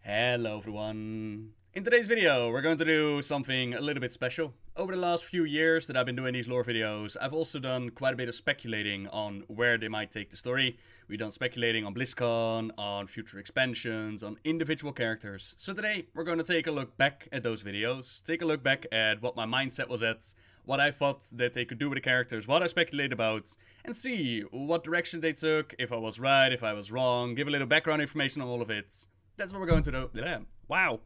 Hello everyone! In today's video we're going to do something a little bit special. Over the last few years that I've been doing these lore videos, I've also done quite a bit of speculating on where they might take the story. We've done speculating on BlizzCon, on future expansions, on individual characters. So today we're going to take a look back at those videos, take a look back at what my mindset was at, what I thought that they could do with the characters, what I speculated about, and see what direction they took, if I was right, if I was wrong, give a little background information on all of it. That's what we're going to do. Wow.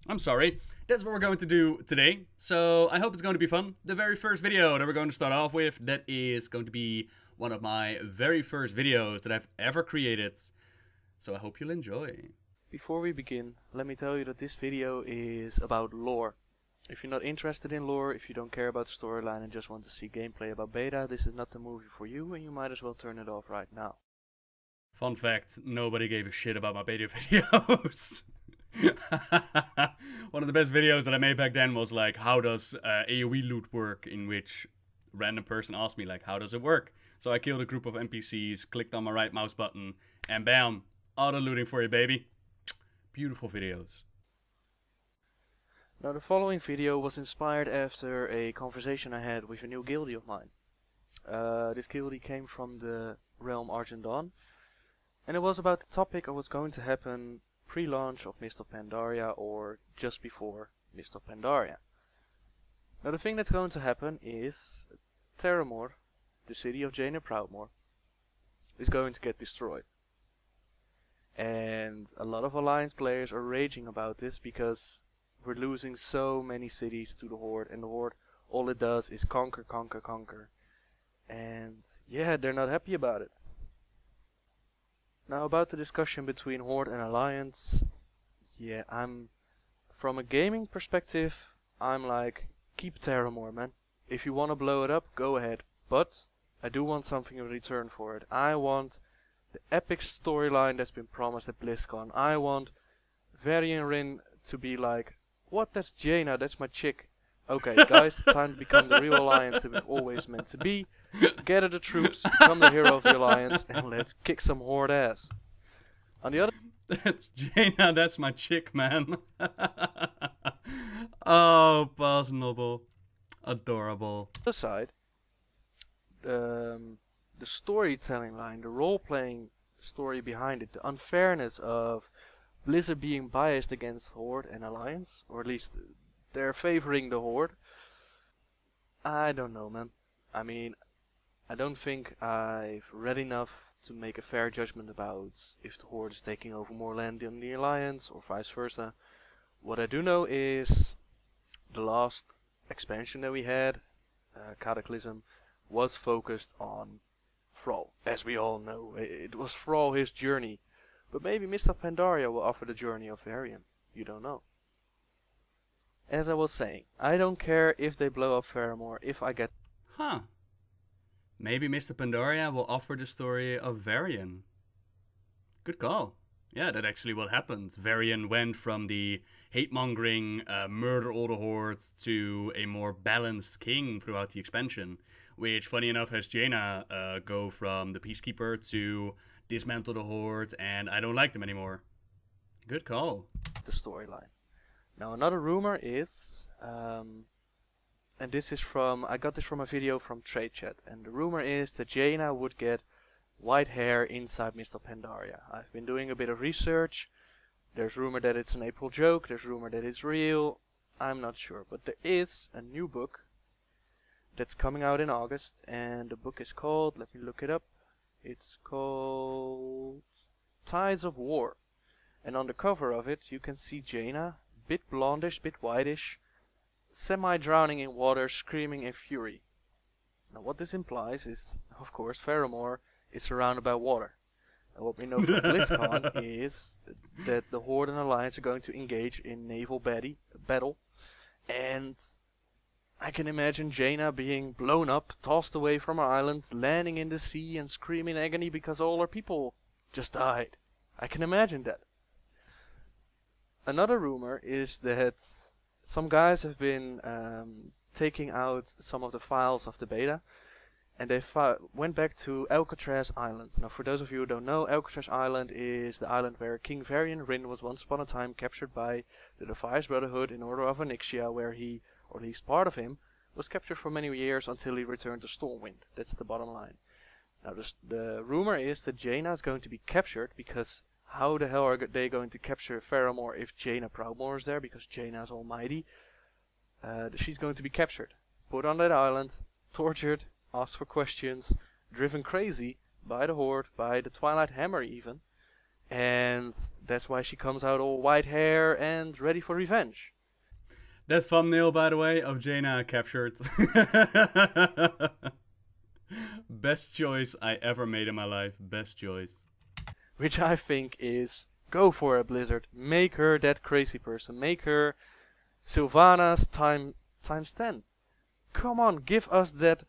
I'm sorry. That's what we're going to do today. So I hope it's going to be fun. The very first video that we're going to start off with, that is going to be one of my very first videos that I've ever created. So I hope you'll enjoy. Before we begin, let me tell you that this video is about lore. If you're not interested in lore, if you don't care about storyline and just want to see gameplay about beta, this is not the movie for you and you might as well turn it off right now. Fun fact, nobody gave a shit about my beta videos. One of the best videos that I made back then was like, how does AoE loot work, in which a random person asked me like, how does it work? So I killed a group of NPCs, clicked on my right mouse button, and bam, auto looting for you, baby. Beautiful videos. Now the following video was inspired after a conversation I had with a new guildie of mine. This guildie came from the realm Argent and it was about the topic of what's going to happen pre-launch of Mist of Pandaria or just before Mist of Pandaria. Now the thing that's going to happen is Terramore, the city of Jaina Proudmoore, is going to get destroyed. And a lot of Alliance players are raging about this because we're losing so many cities to the Horde, and the Horde, all it does is conquer, conquer, conquer. And yeah, they're not happy about it. Now about the discussion between Horde and Alliance, yeah, from a gaming perspective, I'm like, keep Terramore, man. If you want to blow it up, go ahead. But I do want something in return for it. I want the epic storyline that's been promised at BlizzCon. I want Varian Rin to be like, what, that's Jaina, that's my chick. Okay, guys, time to become the real Alliance that we've always meant to be. Gather the troops, become the hero of the Alliance, and let's kick some Horde ass. On the other... That's Jaina, that's my chick, man. Oh, personable. Adorable. other side, the storytelling line, the role-playing story behind it, the unfairness of Blizzard being biased against Horde and Alliance, or at least they're favoring the Horde. I don't know, man. I mean, I don't think I've read enough to make a fair judgment about if the Horde is taking over more land than the Alliance, or vice versa. What I do know is the last expansion that we had, Cataclysm, was focused on Thrall. As we all know, it was Thrall, his journey. But maybe Mist of Pandaria will offer the journey of Varian. You don't know. As I was saying, I don't care if they blow up Terramore if I get... Huh. Maybe Mr. Pandaria will offer the story of Varian. Good call. Yeah, that actually what happened. Varian went from the hate-mongering, murder all the hordes, to a more balanced king throughout the expansion. Which, funny enough, has Jaina go from the Peacekeeper to dismantle the horde, and I don't like them anymore. Good call. The storyline. Now another rumor is, and this is from, I got this from a video from Trade Chat, and the rumor is that Jaina would get white hair inside Mist of Pandaria. I've been doing a bit of research. There's rumor that it's an April joke, there's rumor that it's real. I'm not sure, but there is a new book that's coming out in August, and the book is called, let me look it up, it's called Tides of War. And on the cover of it you can see Jaina, bit blondish, bit whitish, semi-drowning in water, screaming in fury. Now what this implies is, of course, Terramore is surrounded by water. And what we know from BlizzCon is that the Horde and Alliance are going to engage in naval battle. And I can imagine Jaina being blown up, tossed away from her island, landing in the sea and screaming in agony because all her people just died. I can imagine that. Another rumor is that some guys have been taking out some of the files of the beta, and they went back to Alcatraz Island. Now, for those of you who don't know, Alcatraz Island is the island where King Varian Rin was once upon a time captured by the Defias Brotherhood in Order of Onyxia, where he, or at least part of him, was captured for many years until he returned to Stormwind. That's the bottom line. Now, the rumor is that Jaina is going to be captured, because how the hell are they going to capture Faramore if Jaina Proudmoore is there, because Jaina is almighty? She's going to be captured, put on that island, tortured, asked for questions, driven crazy by the Horde, by the Twilight Hammer even, and that's why she comes out all white hair and ready for revenge. That thumbnail, by the way, of Jaina captured. Best choice I ever made in my life. Best choice. Which I think is, go for it, Blizzard. Make her that crazy person. Make her Sylvanas times 10. Come on, give us that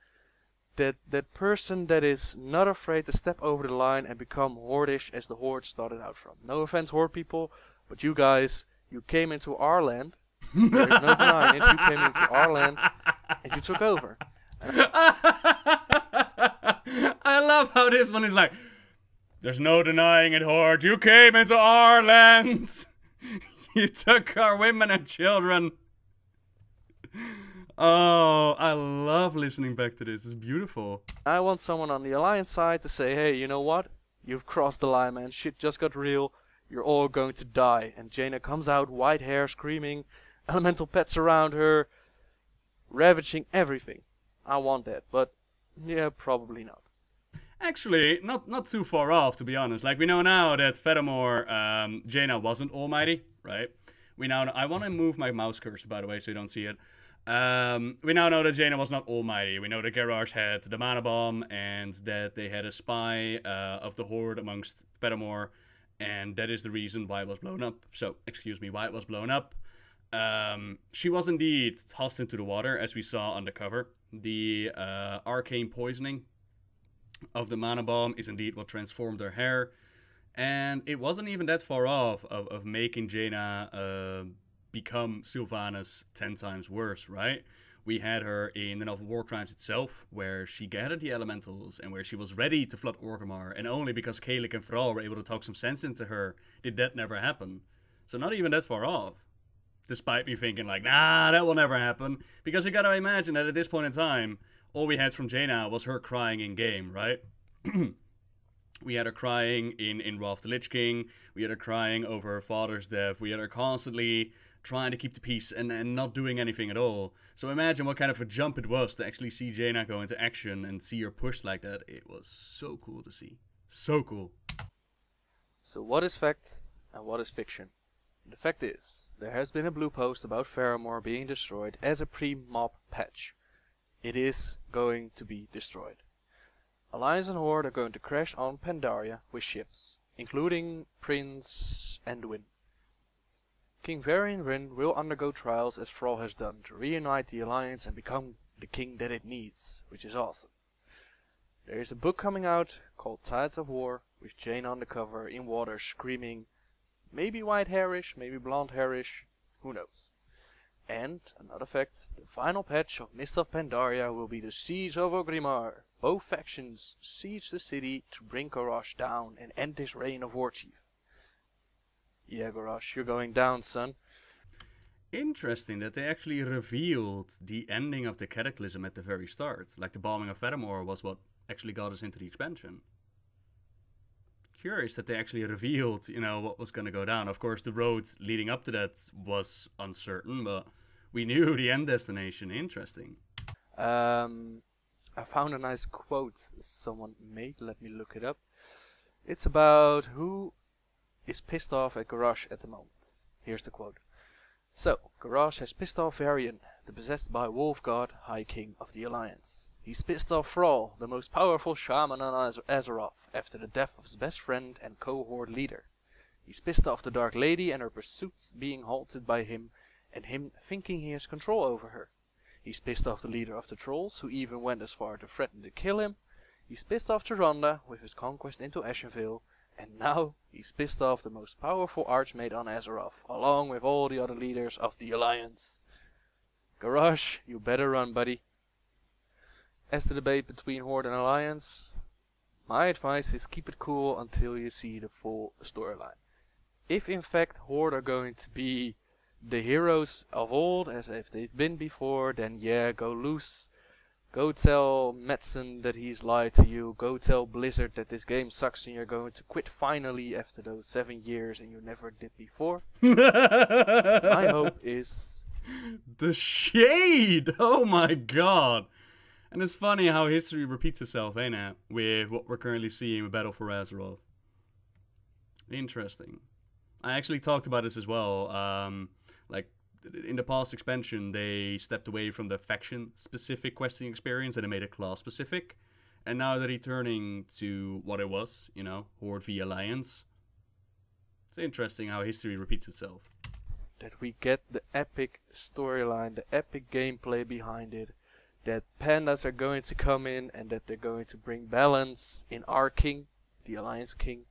person that is not afraid to step over the line and become Hordish as the Horde started out from. No offense, Horde people, but you guys, you came into our land. There is no denying it. You came into our land and you took over. I love how this one is like, there's no denying it, Horde. You came into our lands. You took our women and children. Oh, I love listening back to this. It's beautiful. I want someone on the Alliance side to say, hey, you know what? You've crossed the line, man. Shit just got real. You're all going to die. And Jaina comes out, white hair, screaming, elemental pets around her, ravaging everything. I want that, but yeah, probably not. Actually, not too far off, to be honest. Like, we know now that furthermore, Jaina wasn't almighty, right? We now know, I want to move my mouse cursor, by the way, so you don't see it. We now know that Jaina was not almighty. We know that Garrosh had the mana bomb, and that they had a spy of the Horde amongst Furthermore, and that is the reason why it was blown up. So, excuse me, why it was blown up. She was indeed tossed into the water, as we saw on the cover. The arcane poisoning of the mana bomb is indeed what transformed her hair, and it wasn't even that far off of making Jaina become Sylvanas 10 times worse, right? We had her in the novel Warcraft itself, where she gathered the elementals and where she was ready to flood Orgrimmar, and only because Kalik and Thrall were able to talk some sense into her did that never happen. So not even that far off. Despite me thinking like, nah, that will never happen. Because you gotta imagine that at this point in time, all we had from Jaina was her crying in game, right? We had her crying in Wrath of the Lich King. We had her crying over her father's death. We had her constantly trying to keep the peace and not doing anything at all. So imagine what kind of a jump it was to actually see Jaina go into action and see her pushed like that. It was so cool to see. So cool. So what is fact and what is fiction? The fact is, there has been a blue post about Faramore being destroyed as a pre-mob patch. It is going to be destroyed. Alliance and Horde are going to crash on Pandaria with ships, including Prince Anduin. King Varian Rin will undergo trials as Thrall has done to reunite the Alliance and become the king that it needs, which is awesome. There is a book coming out called Tides of War, with Jaina on the cover in water screaming, maybe white hairish, maybe blonde hairish, who knows. And, another fact, the final patch of Mist of Pandaria will be the Siege of Orgrimmar. Both factions siege the city to bring Garrosh down and end his reign of Warchief. Yeah, Garrosh, you're going down, son. Interesting that they actually revealed the ending of the Cataclysm at the very start. Like the bombing of Furthermore was what actually got us into the expansion. Curious that they actually revealed, you know, what was going to go down. Of course, the road leading up to that was uncertain, but we knew the end destination. Interesting. I found a nice quote someone made. Let me look it up. It's about who is pissed off at Garrosh at the moment. Here's the quote. So, Garrosh has pissed off Varian, the possessed by Wolf God, High King of the Alliance. He's pissed off Thrall, the most powerful shaman on Azeroth, after the death of his best friend and co-horde leader. He's pissed off the Dark Lady and her pursuits being halted by him, and him thinking he has control over her. He's pissed off the leader of the Trolls, who even went as far to threaten to kill him. He's pissed off Tyrande with his conquest into Ashenvale, and now he's pissed off the most powerful Archmage on Azeroth, along with all the other leaders of the Alliance. Garrosh, you better run, buddy. as the debate between Horde and Alliance, my advice is keep it cool until you see the full storyline. If in fact Horde are going to be the heroes of old, as if they've been before, then yeah, go loose. Go tell Madsen that he's lied to you. Go tell Blizzard that this game sucks and you're going to quit finally after those 7 years and you never did before. My hope is... The shade! Oh my god! And it's funny how history repeats itself, ain't it? With what we're currently seeing with Battle for Azeroth. Interesting. I actually talked about this as well. Like, in the past expansion, they stepped away from the faction-specific questing experience and they made it class-specific. And now they're returning to what it was, you know, Horde v Alliance. It's interesting how history repeats itself. That we get the epic storyline, the epic gameplay behind it. That pandas are going to come in and that they're going to bring balance in our king, the Alliance king.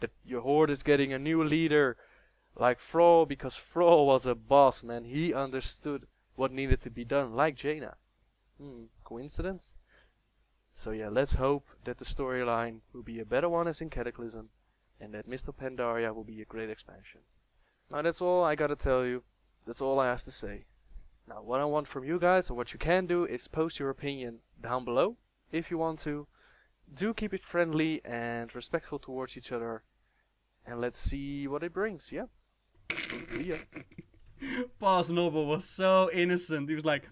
That your Horde is getting a new leader. Like Thrall, because Thrall was a boss, man. He understood what needed to be done, like Jaina. Coincidence? So yeah, let's hope that the storyline will be a better one as in Cataclysm, and that Mist of Pandaria will be a great expansion. Now that's all I gotta tell you. That's all I have to say. Now what I want from you guys, or what you can do, is post your opinion down below, if you want to. Do keep it friendly and respectful towards each other, and let's see what it brings, yeah? See ya. Boss Noble was so innocent. He was like,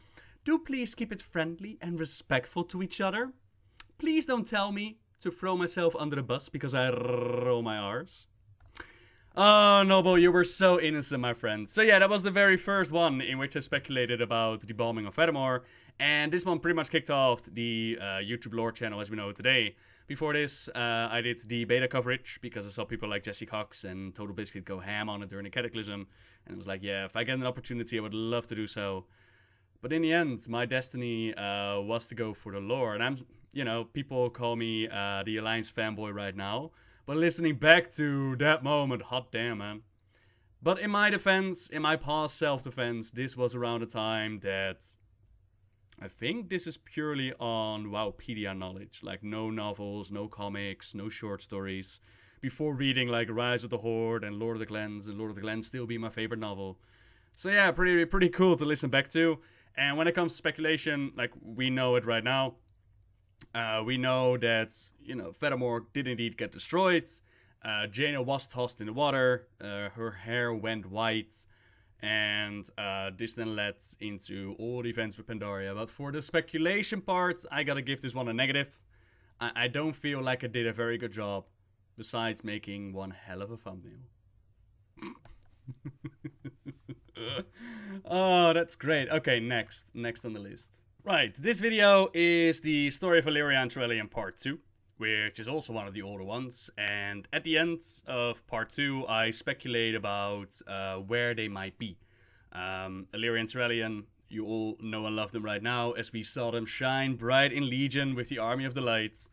do please keep it friendly and respectful to each other. Please don't tell me to throw myself under the bus because I roll my R's. Oh, Noble, you were so innocent, my friend. So yeah, that was the very first one in which I speculated about the bombing of Fedamore. And this one pretty much kicked off the YouTube lore channel as we know it today. Before this, I did the beta coverage because I saw people like Jesse Cox and Total Biscuit go ham on it during the Cataclysm. And it was like, yeah, if I get an opportunity, I would love to do so. But in the end, my destiny was to go for the lore. And I'm, you know, people call me the Alliance fanboy right now. But listening back to that moment, hot damn, man. But in my defense, in my past self-defense, this was around the time that... I think this is purely on Wowpedia knowledge, like no novels, no comics, no short stories. Before reading like Rise of the Horde and Lord of the Glens, and Lord of the Glens still be my favorite novel. So yeah, pretty cool to listen back to. And when it comes to speculation, like we know it right now. We know that, you know, Fedamore did indeed get destroyed. Jaina was tossed in the water, her hair went white. And this then led into all the events with Pandaria. But for the speculation part, I gotta give this one a negative. I don't feel like I did a very good job, besides making one hell of a thumbnail. Oh, that's great. Okay, next on the list. Right, this video is the story of Alleria and Trellian Part 2. Which is also one of the older ones. And at the end of part 2, I speculate about where they might be. Alleria and Trellian, you all know and love them right now, as we saw them shine bright in Legion with the Army of the Light.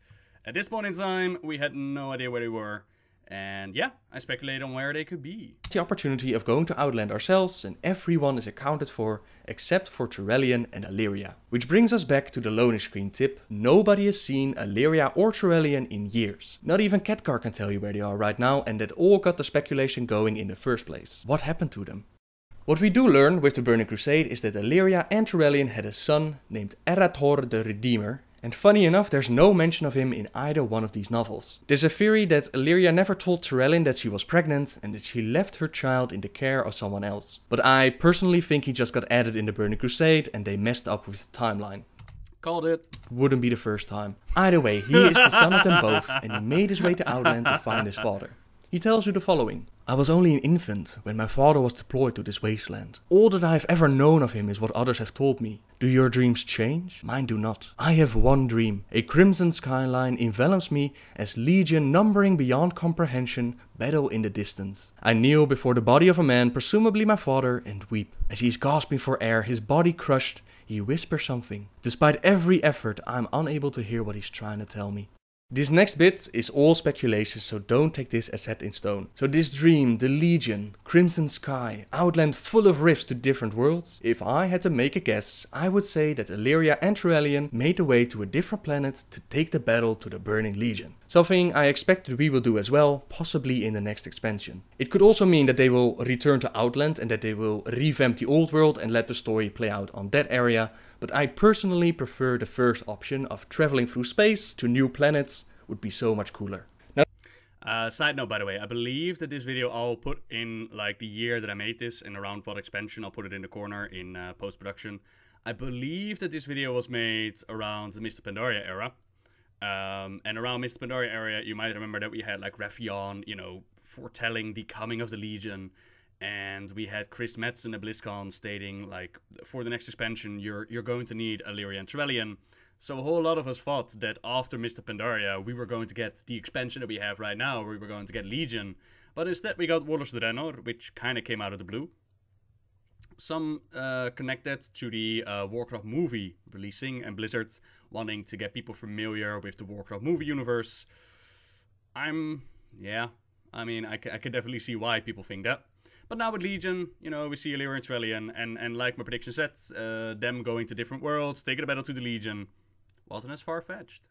At this point in time, we had no idea where they were. And yeah, I speculate on where they could be. The opportunity of going to Outland ourselves, and everyone is accounted for except for Trellian and Alleria. Which brings us back to the loading screen tip. Nobody has seen Alleria or Trellian in years. Not even Khadgar can tell you where they are right now, and that all got the speculation going in the first place. What happened to them? What we do learn with the Burning Crusade is that Alleria and Trellian had a son named Erathor the Redeemer. And funny enough, there's no mention of him in either one of these novels. There's a theory that Illyria never told Trellian that she was pregnant and that she left her child in the care of someone else. But I personally think he just got added in the Burning Crusade and they messed up with the timeline. Called it. Wouldn't be the first time. Either way, he is the son of them both and he made his way to Outland to find his father. He tells you the following. I was only an infant when my father was deployed to this wasteland. All that I have ever known of him is what others have told me. Do your dreams change? Mine do not. I have one dream. A crimson skyline envelops me as legion numbering beyond comprehension battle in the distance. I kneel before the body of a man, presumably my father, and weep. As he is gasping for air, his body crushed, he whispers something. Despite every effort, I am unable to hear what he's trying to tell me. This next bit is all speculation, so don't take this as set in stone. So this dream, the Legion, Crimson Sky, Outland full of rifts to different worlds. If I had to make a guess, I would say that Alleria and Trellian made their way to a different planet to take the battle to the Burning Legion. Something I expect that we will do as well, possibly in the next expansion. It could also mean that they will return to Outland and that they will revamp the old world and let the story play out on that area. But I personally prefer the first option of traveling through space to new planets. Would be so much cooler. Now, side note, by the way, I believe that this video I'll put in like the year that I made this and around what expansion. I'll put it in the corner in post-production. I believe that this video was made around the Mr. Pandaria era. And around Mr. Pandaria area, you might remember that we had like Raffion, you know, foretelling the coming of the Legion. And we had Chris Metzen at BlizzCon stating, like, for the next expansion, you're going to need Alleria and Trellian. So a whole lot of us thought that after Mr. Pandaria, we were going to get the expansion that we have right now, where we were going to get Legion. But instead we got Warlords of Draenor, which kind of came out of the blue. Some connected to the Warcraft movie releasing and Blizzard wanting to get people familiar with the Warcraft movie universe. I mean, I can definitely see why people think that. But now with Legion, you know, we see Alleria and Trellian, and like my prediction said, them going to different worlds, taking a battle to the Legion, wasn't as far-fetched.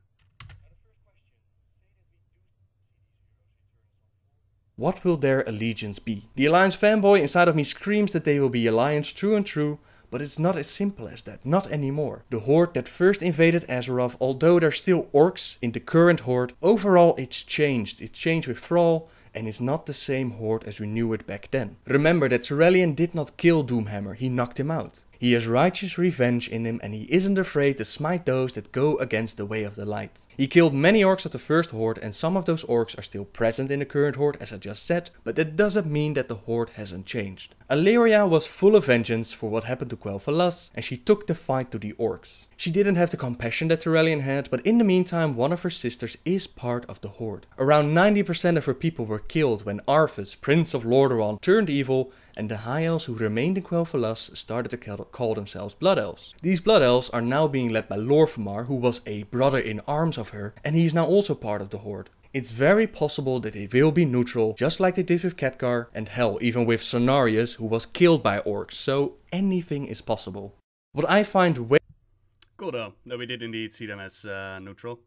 What will their allegiance be? The Alliance fanboy inside of me screams that they will be Alliance true and true, but it's not as simple as that, not anymore. The Horde that first invaded Azeroth, although there's still orcs in the current Horde, overall it's changed. It's changed with Thrall, and it's not the same Horde as we knew it back then. Remember that Trellian did not kill Doomhammer, he knocked him out. He has righteous revenge in him and he isn't afraid to smite those that go against the way of the light. He killed many orcs of the first Horde and some of those orcs are still present in the current Horde as I just said, but that doesn't mean that the Horde hasn't changed. Alleria was full of vengeance for what happened to Quel'Thalas and she took the fight to the orcs. She didn't have the compassion that Trellian had, but in the meantime one of her sisters is part of the Horde. Around 90% of her people were killed when Arthas, Prince of Lordaeron, turned evil and the High Elves who remained in Quel'Thalas started to call themselves Blood Elves. These Blood Elves are now being led by Lor'themar, who was a brother in arms of her, and he is now also part of the Horde. It's very possible that they will be neutral, just like they did with Khadgar, and hell, even with Cenarius, who was killed by orcs, so anything is possible. What I find way cool though, that we did indeed see them as neutral.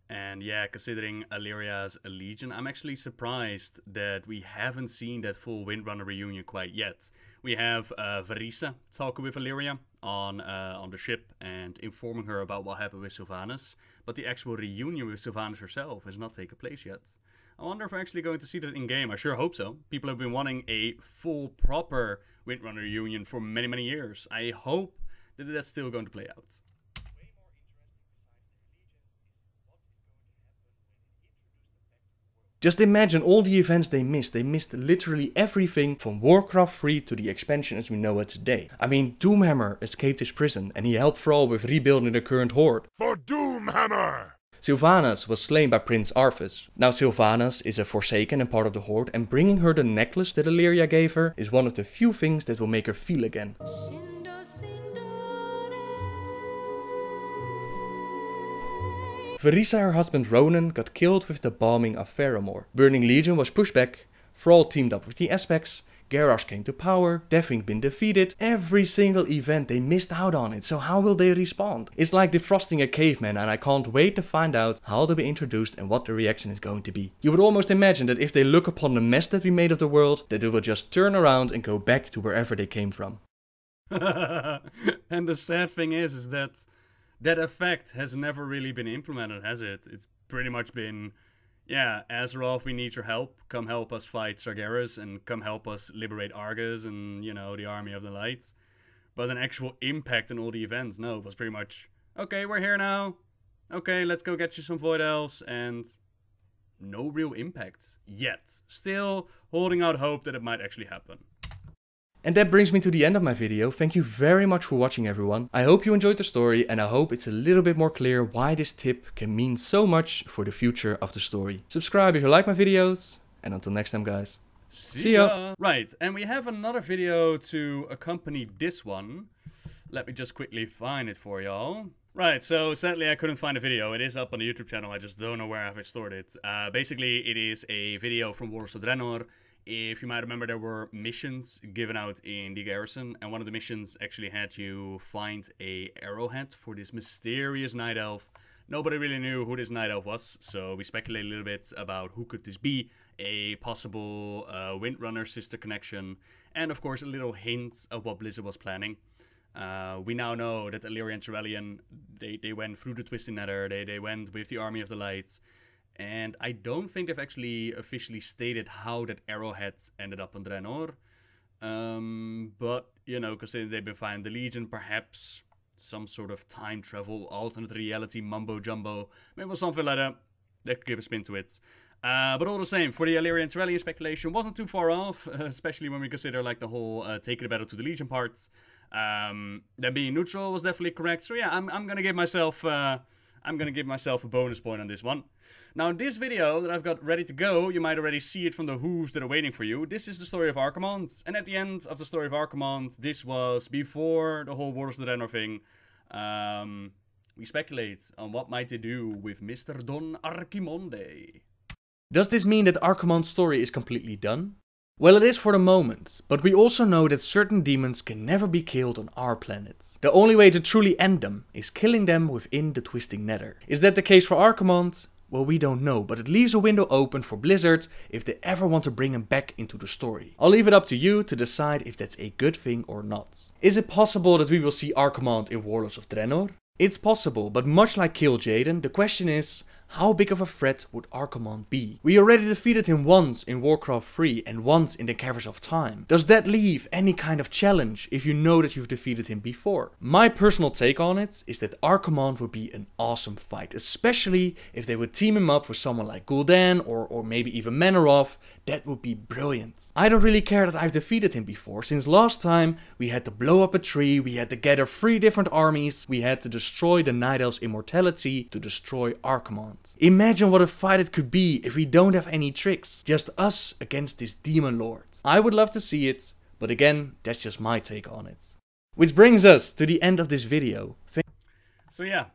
And yeah, considering Alleria's a Legion, I'm actually surprised that we haven't seen that full Windrunner reunion quite yet. We have Verisa talking with Alleria on the ship and informing her about what happened with Sylvanas, but the actual reunion with Sylvanas herself has not taken place yet. I wonder if we're actually going to see that in game. I sure hope so. People have been wanting a full, proper Windrunner reunion for many, many years. I hope that that's still going to play out. Just imagine all the events they missed. They missed literally everything from Warcraft 3 to the expansion as we know it today. I mean, Doomhammer escaped his prison and he helped Thrall with rebuilding the current Horde. For Doomhammer! Sylvanas was slain by Prince Arthas. Now Sylvanas is a Forsaken and part of the Horde, and bringing her the necklace that Alleria gave her is one of the few things that will make her feel again. Verisa, her husband Ronan, got killed with the bombing of Faramore. Burning Legion was pushed back, Thrall teamed up with the Aspects, Garrosh came to power, Deathwing been defeated. Every single event they missed out on it, so how will they respond? It's like defrosting a caveman and I can't wait to find out how they'll be introduced and what the reaction is going to be. You would almost imagine that if they look upon the mess that we made of the world, that they will just turn around and go back to wherever they came from. And the sad thing is that that effect has never really been implemented, has it? It's pretty much been, yeah, Azeroth, we need your help. Come help us fight Sargeras and come help us liberate Argus and, you know, the Army of the Light. But an actual impact on all the events, no, it was pretty much, okay, we're here now. Okay, let's go get you some Void Elves, and no real impact yet. Still holding out hope that it might actually happen. And that brings me to the end of my video. Thank you very much for watching, everyone. I hope you enjoyed the story and I hope it's a little bit more clear why this tip can mean so much for the future of the story. Subscribe if you like my videos, and until next time, guys. See ya! Right, and we have another video to accompany this one. Let me just quickly find it for y'all. Right, so sadly I couldn't find a video. It is up on the YouTube channel, I just don't know where I've stored it. Basically, it is a video from Warlords of Draenor. If you might remember, there were missions given out in the garrison, and one of the missions actually had you find a arrowhead for this mysterious night elf. Nobody really knew who this night elf was, so we speculated a little bit about who could this be, a possible Windrunner sister connection, and of course a little hint of what Blizzard was planning. We now know that Alleria and Tyrellian, they went through the Twisting Nether, they went with the Army of the Light, and I don't think they've actually officially stated how that arrowhead ended up on Draenor. But, you know, considering they've been fighting the Legion, perhaps some sort of time travel, alternate reality, mumbo-jumbo, maybe something like that. They could give a spin to it. But all the same, for the Alleria and Tyrellian speculation, wasn't too far off, especially when we consider like the whole taking the battle to the Legion parts. Then being neutral was definitely correct. So yeah, I'm gonna give myself a bonus point on this one. Now in this video that I've got ready to go, you might already see it from the who's that are waiting for you. This is the story of Archimonde, and at the end of the story of Archimonde, this was before the whole Warlords of the Draenor thing. We speculate on what might they do with Mr. Don Archimonde. Does this mean that Archimonde's story is completely done? Well, it is for the moment, but we also know that certain demons can never be killed on our planet. The only way to truly end them is killing them within the Twisting Nether. Is that the case for Archimonde? Well, we don't know, but it leaves a window open for Blizzard if they ever want to bring him back into the story. I'll leave it up to you to decide if that's a good thing or not. Is it possible that we will see Archimonde in Warlords of Draenor? It's possible, but much like Kil'jaeden, the question is, how big of a threat would Archimonde be? We already defeated him once in Warcraft 3 and once in the Caverns of Time. Does that leave any kind of challenge if you know that you've defeated him before? My personal take on it is that Archimonde would be an awesome fight, especially if they would team him up with someone like Gul'dan or maybe even Manoroth. That would be brilliant. I don't really care that I've defeated him before, since last time we had to blow up a tree, we had to gather 3 different armies, we had to destroy the Night Elf's immortality to destroy Archimonde. Imagine what a fight it could be if we don't have any tricks, just us against this demon lord. I would love to see it, but again, that's just my take on it. Which brings us to the end of this video. So yeah,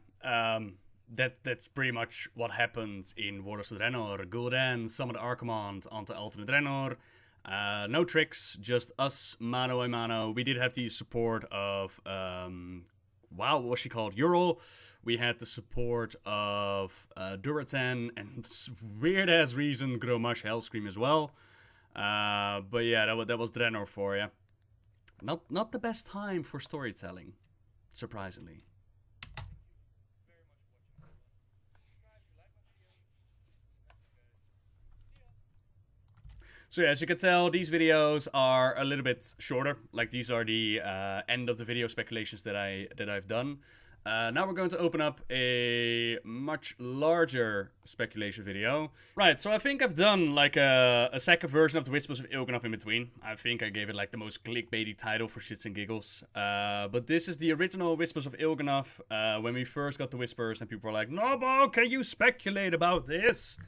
that's pretty much what happened in Warlords of Draenor. Gul'dan summoned Archimonde onto alternate Draenor. No tricks, just us mano a mano. We did have the support of wow, what was she called? Ural. We had the support of Duratan, and weird ass reason Gromash Hellscream as well. But yeah, that was Draenor for you. Not the best time for storytelling, surprisingly. So yeah, as you can tell, these videos are a little bit shorter. Like, these are the end of the video speculations that I've done. Now we're going to open up a much larger speculation video. Right, so I think I've done like a second version of the Whispers of Il'gynoth in between. I think I gave it like the most clickbaity title for shits and giggles. But this is the original Whispers of Il'gynoth. When we first got the Whispers and people were like, "Nobo, can you speculate about this?"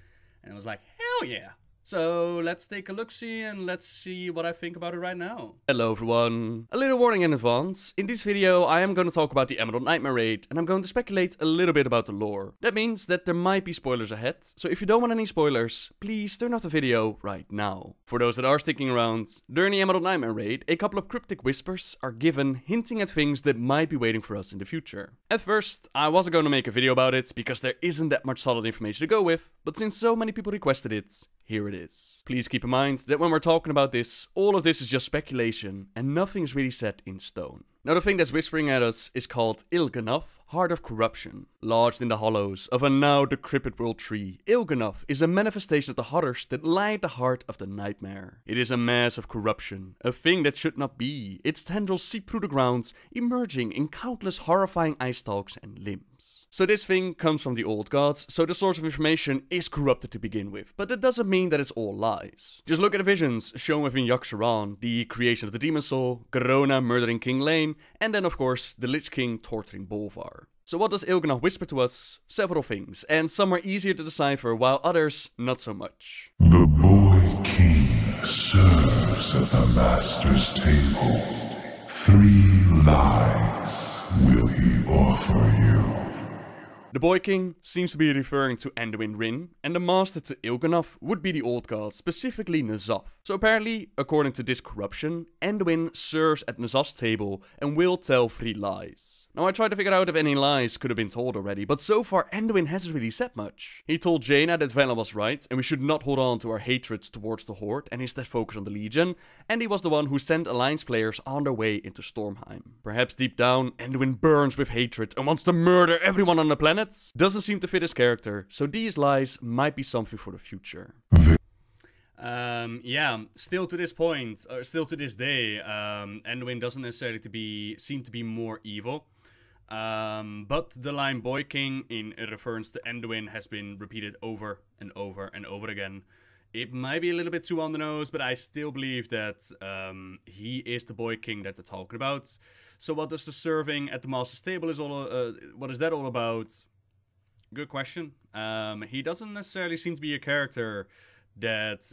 And I was like, hell yeah. So let's take a look-see and let's see what I think about it right now. Hello everyone. A little warning in advance. In this video I am going to talk about the Emerald Nightmare raid and I'm going to speculate a little bit about the lore. That means that there might be spoilers ahead, so if you don't want any spoilers, please turn off the video right now. For those that are sticking around, during the Emerald Nightmare raid, a couple of cryptic whispers are given hinting at things that might be waiting for us in the future. At first, I wasn't going to make a video about it because there isn't that much solid information to go with, but since so many people requested it, here it is. Please keep in mind that when we're talking about this, all of this is just speculation and nothing's really set in stone. Now the thing that's whispering at us is called Il'gynoth, Heart of Corruption. Lodged in the hollows of a now decrepit world tree, Il'gynoth is a manifestation of the horrors that lie at the heart of the nightmare. It is a mass of corruption, a thing that should not be. Its tendrils seep through the grounds, emerging in countless horrifying eye stalks and limbs. So this thing comes from the old gods, so the source of information is corrupted to begin with, but that doesn't mean that it's all lies. Just look at the visions shown within Yogg-Saron, the creation of the demon soul, Garona murdering King Lane, and then of course the Lich King torturing Bolvar. So what does Il'gynoth whisper to us? Several things, and some are easier to decipher while others not so much. The boy king serves at the master's table. 3 lives. will he offer you? The Boy King seems to be referring to Anduin Wrynn, and the master to Iligan would be the old god, specifically N'Zoth. So apparently, according to this corruption, Anduin serves at N'Zoth's table and will tell 3 lies. Now I tried to figure out if any lies could have been told already, but so far Anduin hasn't really said much. He told Jaina that Velen was right, and we should not hold on to our hatreds towards the Horde, and instead focus on the Legion, and he was the one who sent Alliance players on their way into Stormheim. Perhaps deep down, Anduin burns with hatred and wants to murder everyone on the planet? Doesn't seem to fit his character, so these lies might be something for the future. Yeah, still to this point, or still to this day, Anduin doesn't necessarily seem to be more evil. But the line Boy King in reference to Anduin has been repeated over and over and over again. It might be a little bit too on the nose, but I still believe that he is the Boy King that they're talking about. So what does the serving at the Master's table what is that all about? Good question. He doesn't necessarily seem to be a character that,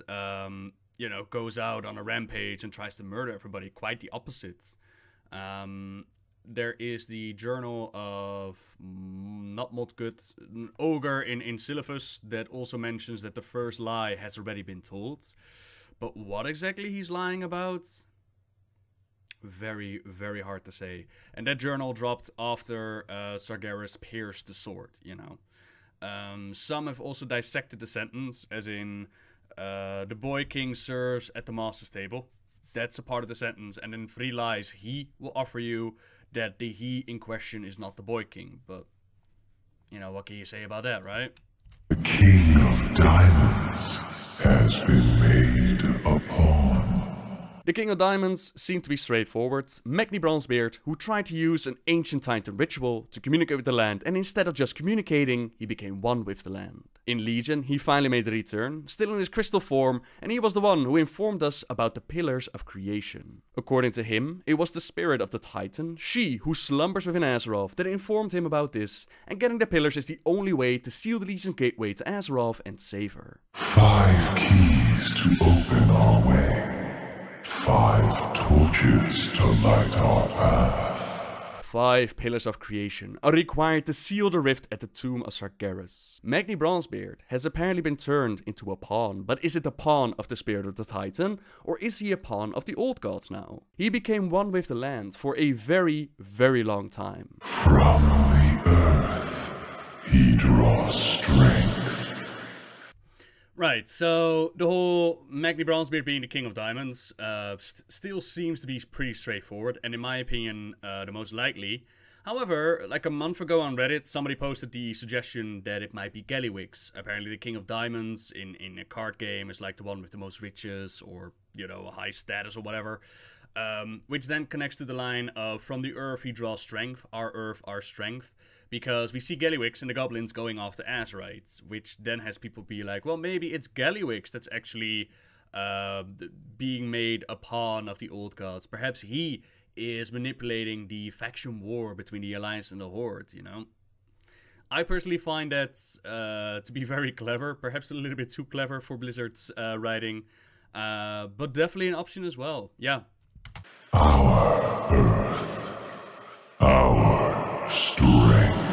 you know, goes out on a rampage and tries to murder everybody. Quite the opposite. There is the journal of not Modgut, an ogre in Syllabus that also mentions that the first lie has already been told. But what exactly he's lying about? Very, very hard to say. And that journal dropped after Sargeras pierced the sword, you know. Some have also dissected the sentence, as in, the Boy King serves at the Master's table. That's a part of the sentence. And in 3 lies, he will offer you that the he in question is not the Boy King. But, you know, what can you say about that, right? The King of Diamonds has been made a pawn. The King of Diamonds seemed to be straightforward, Magni Bronzebeard, who tried to use an ancient Titan ritual to communicate with the land, and instead of just communicating, he became one with the land. In Legion, he finally made a return, still in his crystal form, and he was the one who informed us about the Pillars of Creation. According to him, it was the spirit of the Titan, she who slumbers within Azeroth, that informed him about this, and getting the Pillars is the only way to seal the Legion's gateway to Azeroth and save her. 5 keys to open our way. 5 torches to light our path. 5 Pillars of Creation are required to seal the rift at the tomb of Sargeras. Magni Bronzebeard has apparently been turned into a pawn, but is it a pawn of the spirit of the Titan, or is he a pawn of the old gods now? He became one with the land for a very, very long time. From the earth, he draws strength. Right, so the whole Magni Bronzebeard being the King of Diamonds still seems to be pretty straightforward, and in my opinion, the most likely. However, like a month ago on Reddit, somebody posted the suggestion that it might be Gallywix. Apparently the King of Diamonds in a card game is like the one with the most riches, or, you know, a high status or whatever. Which then connects to the line of, from the earth he draws strength, our earth, our strength. Because we see Gallywix and the goblins going after Azerites, which then has people be like, well, maybe it's Gallywix that's actually being made a pawn of the old gods. Perhaps he is manipulating the faction war between the Alliance and the Horde, you know? I personally find that to be very clever, perhaps a little bit too clever for Blizzard's writing, but definitely an option as well, yeah. Our earth, our strength.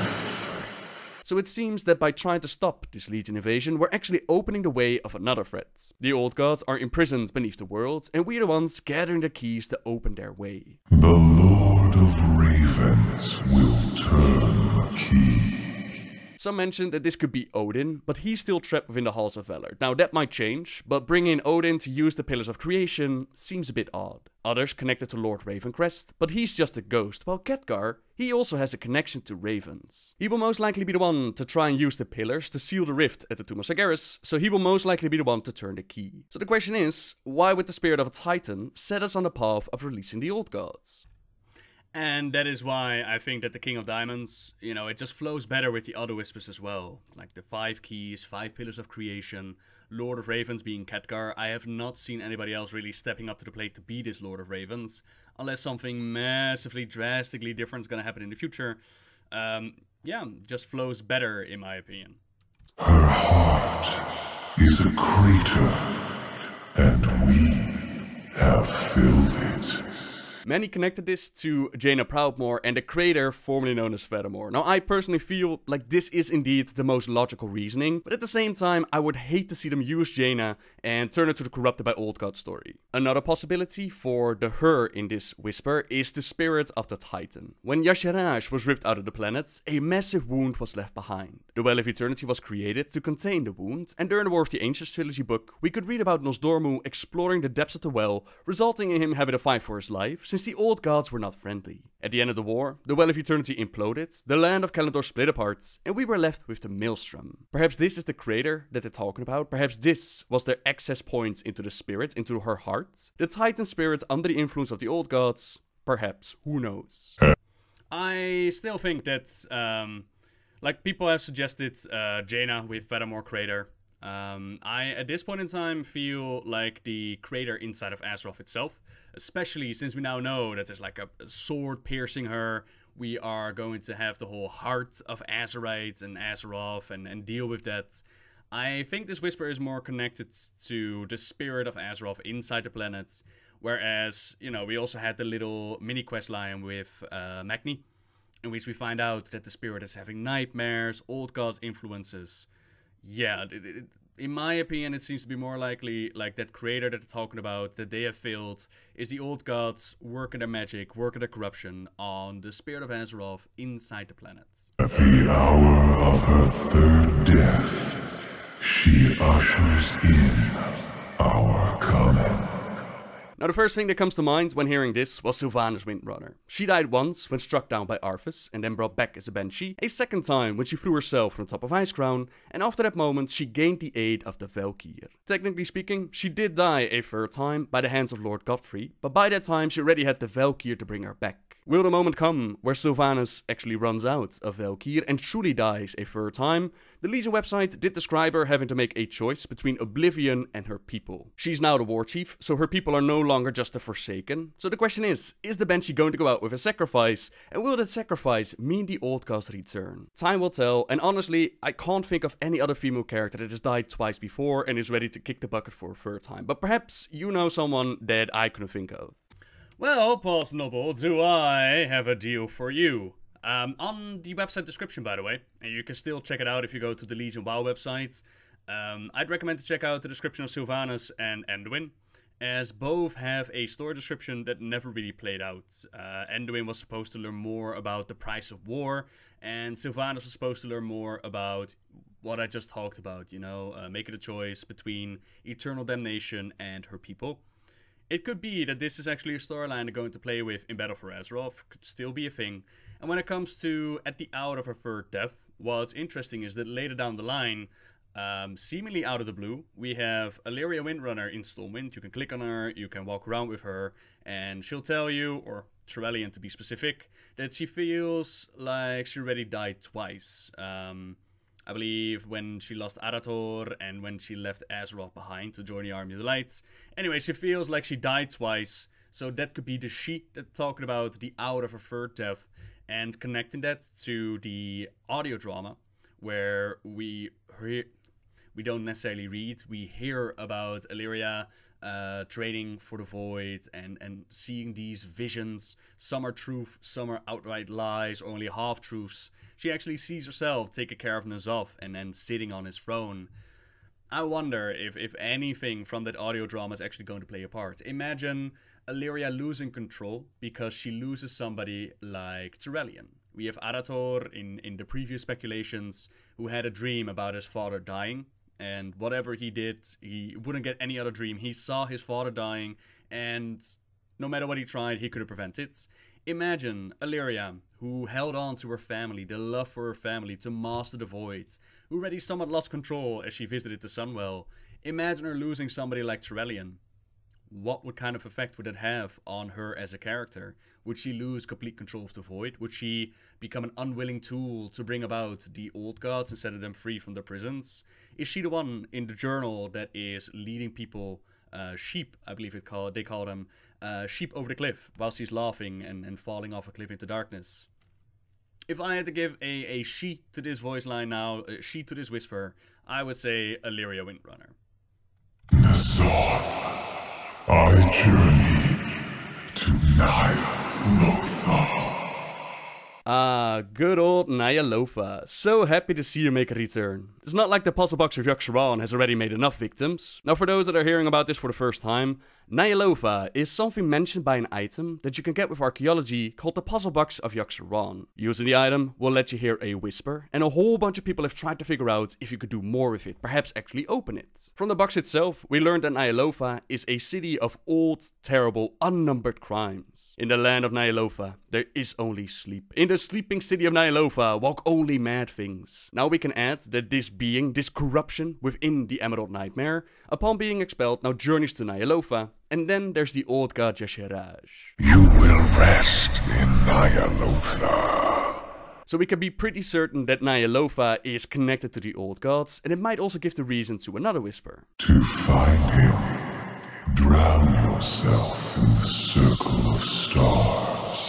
So it seems that by trying to stop this Legion invasion, we're actually opening the way of another threat. The old gods are imprisoned beneath the world, and we're the ones gathering the keys to open their way. The Lord of Ravens will turn the key. Some mentioned that this could be Odin, but he's still trapped within the Halls of Valor. Now that might change, but bringing in Odin to use the Pillars of Creation seems a bit odd. Others connected to Lord Ravencrest, but he's just a ghost, while Khadgar, he also has a connection to ravens. He will most likely be the one to try and use the pillars to seal the rift at the Tomb of Sargeras, so he will most likely be the one to turn the key. So the question is, why would the spirit of a Titan set us on the path of releasing the old gods? And that is why I think that the King of Diamonds, you know, it just flows better with the other whispers as well. Like the 5 keys, 5 pillars of creation, Lord of Ravens being Khadgar. I have not seen anybody else really stepping up to the plate to be this Lord of Ravens. Unless something massively, drastically different is going to happen in the future. Yeah, just flows better in my opinion. Her heart is a crater, and we have filled it. Many connected this to Jaina Proudmoore and the crater formerly known as Furthermore. Now, I personally feel like this is indeed the most logical reasoning, but at the same time, I would hate to see them use Jaina and turn her to the corrupted by old god story. Another possibility for the her in this whisper is the spirit of the Titan. When Y'Shaarj was ripped out of the planet, a massive wound was left behind. The Well of Eternity was created to contain the wound, and during the War of the Ancients trilogy book, we could read about Nosdormu exploring the depths of the well, resulting in him having to fight for his life, since the old gods were not friendly. At the end of the war, the Well of Eternity imploded, the land of Kalimdor split apart, and we were left with the Maelstrom. Perhaps this is the crater that they're talking about, perhaps this was their access point into the spirit, into her heart. The Titan spirit under the influence of the old gods, perhaps, who knows. I still think that, like people have suggested Jaina with Furthermore crater. I, at this point in time, feel like the crater inside of Azeroth itself, especially since we now know that there's like a sword piercing her. We are going to have the whole heart of Azerite and Azeroth and deal with that. I think this whisper is more connected to the spirit of Azeroth inside the planet, whereas, you know, we also had the little mini quest line with Magni, in which we find out that the spirit is having nightmares, old god influences. Yeah, in my opinion, it seems to be more likely like that crater that they're talking about, that they have filled, is the old gods working their magic, working their corruption on the spirit of Azeroth inside the planet. At the hour of her third death, she ushers in our coming. Now, the first thing that comes to mind when hearing this was Sylvanas Windrunner. She died once when struck down by Arthas, and then brought back as a banshee, a second time when she threw herself from the top of Icecrown, and after that moment she gained the aid of the Valkyr. Technically speaking, she did die a third time by the hands of Lord Godfrey, but by that time she already had the Valkyr to bring her back. Will the moment come where Sylvanas actually runs out of Valkyr and truly dies a third time? The Legion website did describe her having to make a choice between Oblivion and her people. She's now the war chief, so her people are no longer just the Forsaken. So the question is the Banshee going to go out with a sacrifice? And will that sacrifice mean the old gods return? Time will tell, and honestly, I can't think of any other female character that has died twice before and is ready to kick the bucket for a third time. But perhaps you know someone that I couldn't think of. Well, Pulse Noble, do I have a deal for you? On the website description, by the way, and you can still check it out if you go to the Legion WoW website. I'd recommend to check out the description of Sylvanas and Anduin, as both have a story description that never really played out. Anduin was supposed to learn more about the price of war, and Sylvanas was supposed to learn more about what I just talked about, you know, making a choice between eternal damnation and her people. It could be that this is actually a storyline they're going to play with in Battle for Azeroth, could still be a thing. And when it comes to at the hour of her third death, what's interesting is that later down the line, seemingly out of the blue, we have Alleria Windrunner in Stormwind. You can click on her, you can walk around with her, and she'll tell you, or Trellian to be specific, that she feels like she already died twice. I believe when she lost Arator and when she left Azeroth behind to join the Army of the Light. Anyway, she feels like she died twice, so that could be the she that's talking about the hour of her third death, and connecting that to the audio drama, where we don't necessarily read, we hear about Illyria trading for the void and seeing these visions. Some are truth, some are outright lies, or only half-truths. She actually sees herself taking care of N'Zoth and then sitting on his throne. I wonder if anything from that audio drama is actually going to play a part. Imagine Alleria losing control because she loses somebody like Trellian. We have Arator in the previous speculations who had a dream about his father dying. And whatever he did, he wouldn't get any other dream. He saw his father dying, and no matter what he tried, he couldn't prevent it. Imagine Alleria, who held on to her family, the love for her family, to master the void, who already somewhat lost control as she visited the Sunwell. Imagine her losing somebody like Trellian. What kind of effect would that have on her as a character? Would she lose complete control of the void? Would she become an unwilling tool to bring about the old gods and set them free from their prisons? Is she the one in the journal that is leading people, sheep, I believe they call them, sheep over the cliff, while she's laughing and falling off a cliff into darkness? If I had to give a she to this voice line now, a she to this whisper, I would say Alleria Windrunner. N'Zoth, I journey to Ny'alotha. Ah, good old Ny'alotha. So happy to see you make a return. It's not like the puzzle box of Yogg-Saron has already made enough victims. Now for those that are hearing about this for the first time, Ny'alotha is something mentioned by an item that you can get with archaeology called the puzzle box of Yogg-Saron. Using the item will let you hear a whisper, and a whole bunch of people have tried to figure out if you could do more with it, perhaps actually open it. From the box itself, we learned that Ny'alotha is a city of old, terrible, unnumbered crimes. In the land of Ny'alotha, there is only sleep. In the sleeping city of Ny'alotha walk only mad things. Now we can add that this being, this corruption within the Emerald Nightmare, upon being expelled, now journeys to Ny'alotha. And then there's the old god Y'Shaarj. You will rest in Ny'alotha. So we can be pretty certain that Ny'alotha is connected to the old gods, and it might also give the reason to another whisper. To find him, drown yourself in the circle of stars.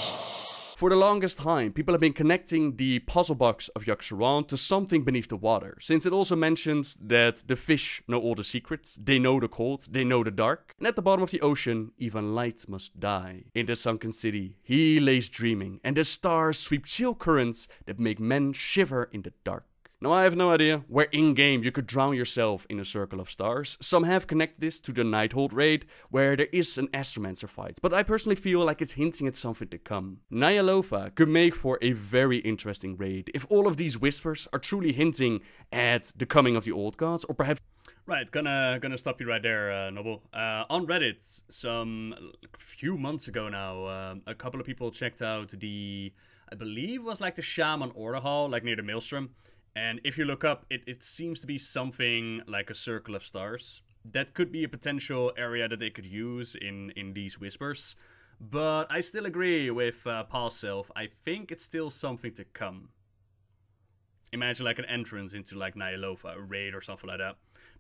For the longest time, people have been connecting the puzzle box of Yogg-Saron to something beneath the water, since it also mentions that the fish know all the secrets, they know the cold, they know the dark, and at the bottom of the ocean, even light must die. In the sunken city, he lays dreaming, and the stars sweep chill currents that make men shiver in the dark. Now I have no idea where in-game you could drown yourself in a circle of stars. Some have connected this to the Nighthold raid, where there is an Astromancer fight, but I personally feel like it's hinting at something to come. Ny'alotha could make for a very interesting raid, if all of these whispers are truly hinting at the coming of the old gods, or perhaps... Right, gonna stop you right there, Noble. On Reddit, a few months ago now, a couple of people checked out the, I believe was like the Shaman Order Hall, like near the Maelstrom. And if you look up, it seems to be something like a circle of stars. That could be a potential area that they could use in these whispers. But I still agree with Paul's self. I think it's still something to come. Imagine like an entrance into like Ny'alotha, a raid or something like that.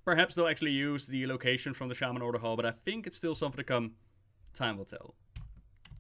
Perhaps they'll actually use the location from the Shaman Order Hall, but I think it's still something to come. Time will tell.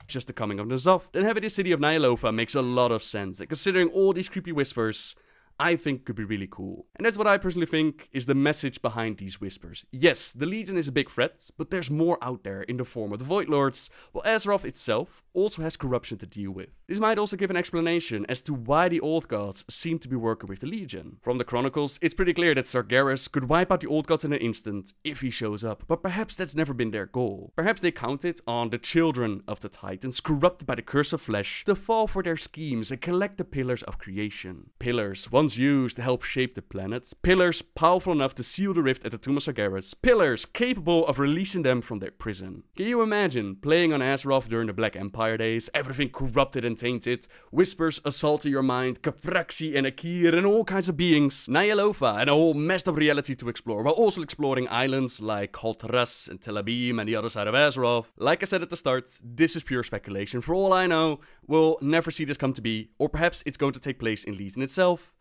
Just the coming of the Zoth. Then having the city of Ny'alotha makes a lot of sense. And considering all these creepy whispers, I think could be really cool. And that's what I personally think is the message behind these whispers. Yes, the Legion is a big threat, but there's more out there in the form of the Void Lords, while Azeroth itself also has corruption to deal with. This might also give an explanation as to why the Old Gods seem to be working with the Legion. From the Chronicles, it's pretty clear that Sargeras could wipe out the Old Gods in an instant if he shows up, but perhaps that's never been their goal. Perhaps they counted on the children of the Titans, corrupted by the curse of flesh, to fall for their schemes and collect the pillars of creation. Pillars once used to help shape the planet, pillars powerful enough to seal the rift at the Tomb of Sargeras, pillars capable of releasing them from their prison. Can you imagine playing on Azeroth during the Black Empire days, everything corrupted and tainted, whispers assaulting your mind, Kafraxi and Akir and all kinds of beings, Ny'alotha and a whole messed up reality to explore, while also exploring islands like Haltaras and Tel Abim and the other side of Azeroth. Like I said at the start, this is pure speculation. For all I know, we'll never see this come to be, or perhaps it's going to take place in Legion itself.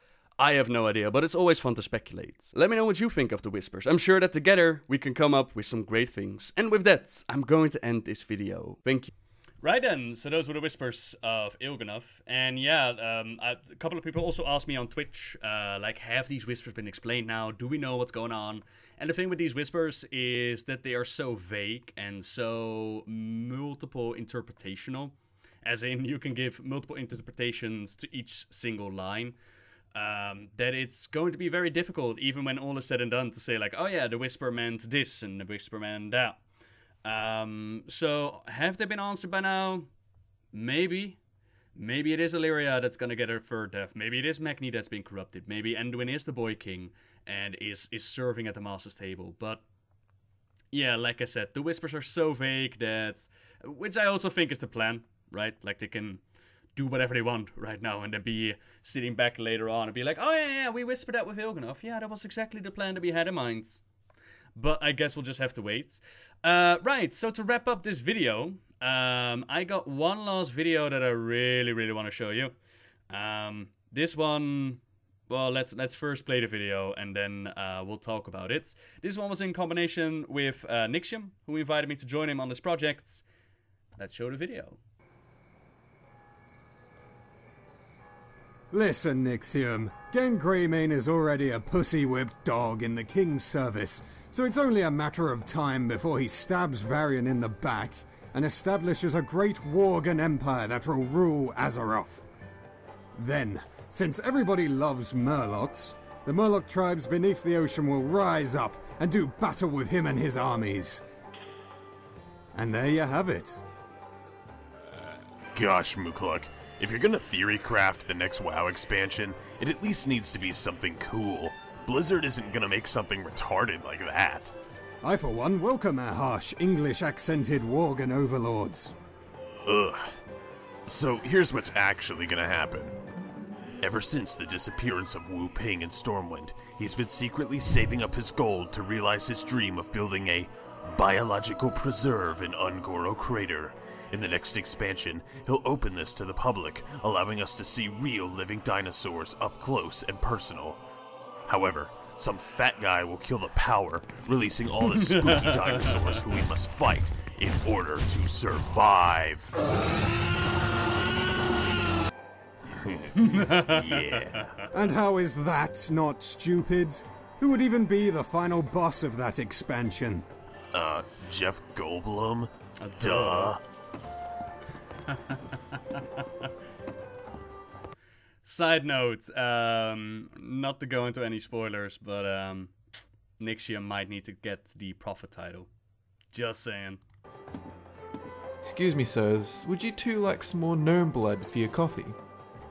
I have no idea, but it's always fun to speculate. Let me know what you think of the whispers. I'm sure that together we can come up with some great things. And with that, I'm going to end this video. Thank you. Right then, so those were the whispers of Iligan. And yeah, a couple of people also asked me on Twitch, like, have these whispers been explained now? Do we know what's going on? And the thing with these whispers is that they are so vague and so multiple interpretational. As in, you can give multiple interpretations to each single line. That it's going to be very difficult, even when all is said and done, to say like, oh yeah, the whisper meant this and the whisper meant that. So have they been answered by now? Maybe. Maybe it is Alleria that's gonna get her third death. Maybe it is Magni that's been corrupted. Maybe Anduin is the Boy King and is serving at the Master's table. But yeah, like I said, the whispers are so vague that, which I also think is the plan, right? Like they can do whatever they want right now and then be sitting back later on and be like, oh yeah, we whispered that with Iligan. Yeah, that was exactly the plan that we had in mind. But I guess we'll just have to wait. Right, so to wrap up this video, I got one last video that I really want to show you. This one, well, let's first play the video and then we'll talk about it. This one was in combination with Nixium, who invited me to join him on this project. Let's show the video. Listen, Nixium. Gen Greymane is already a pussy-whipped dog in the king's service, so it's only a matter of time before he stabs Varian in the back and establishes a great Worgen empire that will rule Azeroth. Then, since everybody loves Murlocs, the Murloc tribes beneath the ocean will rise up and do battle with him and his armies. And there you have it. Gosh, Mukluk, if you're gonna theory craft the next WoW expansion, it at least needs to be something cool. Blizzard isn't gonna make something retarded like that. I, for one, welcome our harsh, English-accented Worgen overlords. Ugh. So here's what's actually gonna happen. Ever since the disappearance of Wu Ping and Stormwind, he's been secretly saving up his gold to realize his dream of building a biological preserve in Ungoro Crater. In the next expansion, he'll open this to the public, allowing us to see real living dinosaurs up close and personal. However, some fat guy will kill the power, releasing all the spooky dinosaurs who we must fight in order to survive. Yeah. And how is that not stupid? Who would even be the final boss of that expansion? Jeff Goldblum? Duh. Side note, not to go into any spoilers, but Nixium might need to get the Prophet title. Just saying. Excuse me, sirs. Would you two like some more gnome blood for your coffee?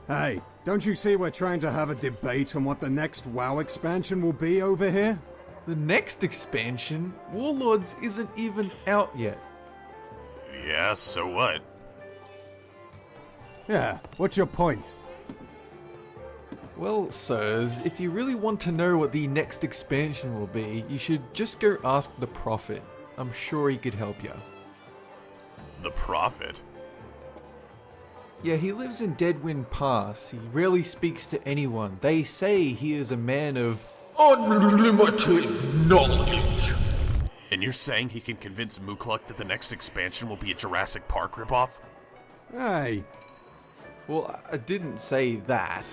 Hey, don't you see we're trying to have a debate on what the next WoW expansion will be over here? The next expansion, Warlords, isn't even out yet. Yeah, so what? Yeah, what's your point? Well, sirs, if you really want to know what the next expansion will be, you should just go ask the Prophet. I'm sure he could help you. The Prophet? Yeah, he lives in Deadwind Pass. He rarely speaks to anyone. They say he is a man of unlimited knowledge. And you're saying he can convince Mukluk that the next expansion will be a Jurassic Park ripoff? Hey. Well, I didn't say that.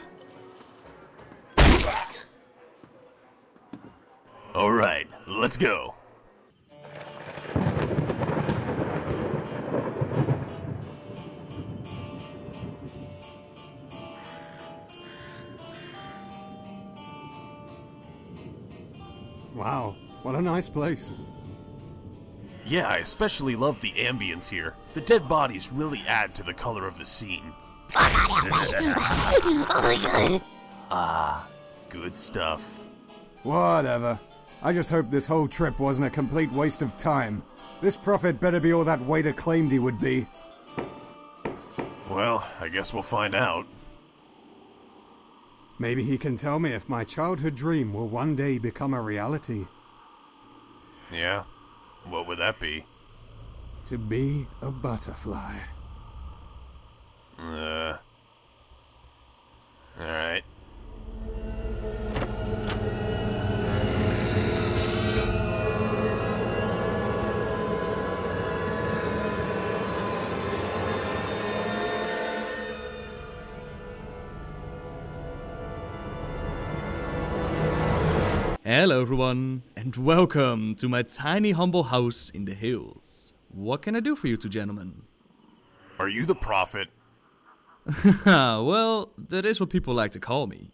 Alright, let's go. Wow, what a nice place. Yeah, I especially love the ambience here. The dead bodies really add to the color of the scene. Ah, good stuff. Whatever. I just hope this whole trip wasn't a complete waste of time. This Prophet better be all that Wader claimed he would be. Well, I guess we'll find out. Maybe he can tell me if my childhood dream will one day become a reality. Yeah? What would that be? To be a butterfly. Alright. Hello everyone, and welcome to my tiny humble house in the hills. What can I do for you two gentlemen? Are you the Prophet? Well, that is what people like to call me.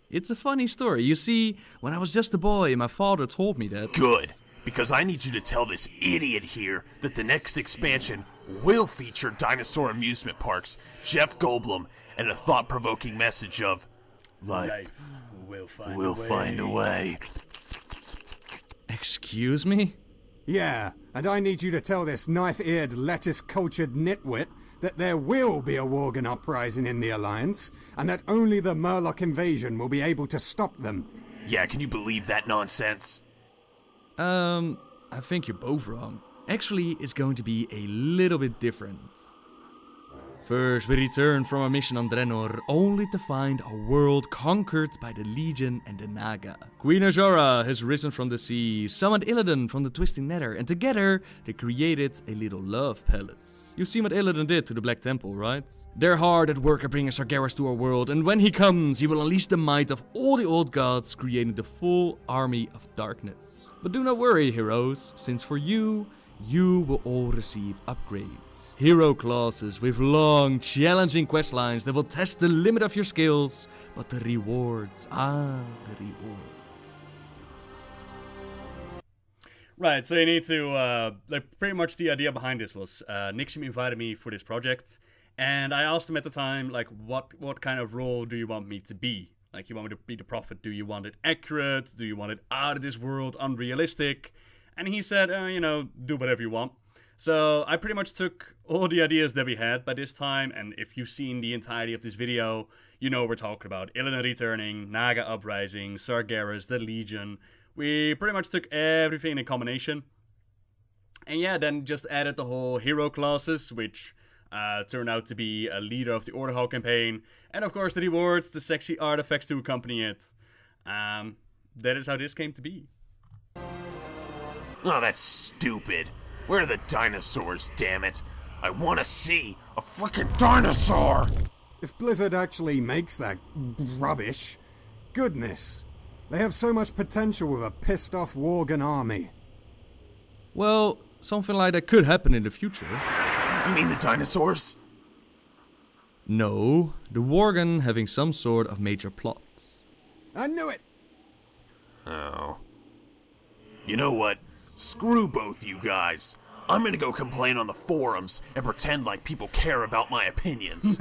It's a funny story. You see, when I was just a boy, my father told me that... Good, because I need you to tell this idiot here that the next expansion will feature dinosaur amusement parks, Jeff Goldblum, and a thought-provoking message of... Life will find a way. Excuse me? Yeah, and I need you to tell this knife-eared, lettuce-cultured nitwit that there will be a Worgen uprising in the Alliance, and that only the Murloc invasion will be able to stop them. Yeah, can you believe that nonsense? I think you're both wrong. Actually, it's going to be a little bit different. First, we return from our mission on Draenor, only to find a world conquered by the Legion and the Naga. Queen Azora has risen from the sea, summoned Illidan from the twisting nether, and together they created a little love palace. You've seen what Illidan did to the Black Temple, right? They're hard at work at bringing Sargeras to our world, and when he comes, he will unleash the might of all the old gods, creating the full army of darkness. But do not worry, heroes, since for you will all receive upgrades. Hero classes with long, challenging questlines that will test the limit of your skills, but the rewards, the rewards. Right, so you need to, pretty much the idea behind this was, Nixim invited me for this project, and I asked him at the time, like, what kind of role do you want me to be? Like, you want me to be the prophet? Do you want it accurate? Do you want it out of this world, unrealistic? And he said, do whatever you want. So I pretty much took all the ideas that we had by this time, and if you've seen the entirety of this video, you know we're talking about Illidan returning, Naga uprising, Sargeras, the Legion. We pretty much took everything in a combination. And yeah, then just added the whole hero classes, which turned out to be a leader of the Order Hall campaign. And of course the rewards, the sexy artifacts to accompany it. That is how this came to be. Oh, that's stupid. Where are the dinosaurs, damn it? I want to see a freaking dinosaur! If Blizzard actually makes that rubbish, goodness. They have so much potential with a pissed-off Worgen army. Well, something like that could happen in the future. You mean the dinosaurs? No, the Worgen having some sort of major plots. I knew it! Oh. You know what? Screw both you guys. I'm gonna go complain on the forums and pretend like people care about my opinions.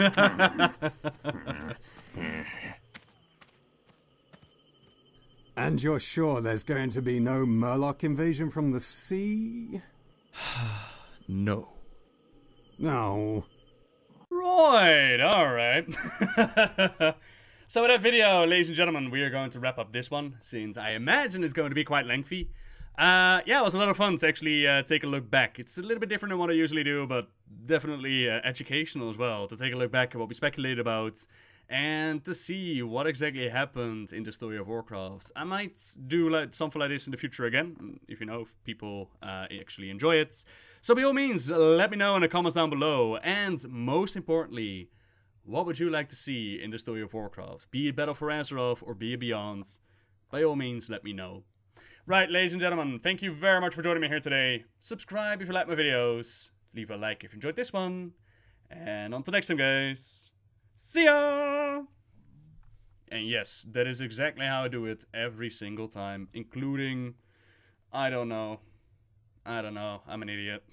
And you're sure there's going to be no Murloc invasion from the sea? No. No. Right, alright. So with that video, ladies and gentlemen, we are going to wrap up this one, since I imagine it's going to be quite lengthy. Yeah, it was a lot of fun to actually take a look back. It's a little bit different than what I usually do, but definitely educational as well, to take a look back at what we speculated about, and to see what exactly happened in the story of Warcraft. I might do something like this in the future again, if people actually enjoy it. So by all means, let me know in the comments down below, and most importantly, what would you like to see in the story of Warcraft? Be it Battle for Azeroth or be it Beyond? By all means, let me know. Right, ladies and gentlemen, thank you very much for joining me here today. Subscribe if you like my videos. Leave a like if you enjoyed this one. And until next time, guys. See ya! And yes, that is exactly how I do it every single time. Including, I don't know. I'm an idiot.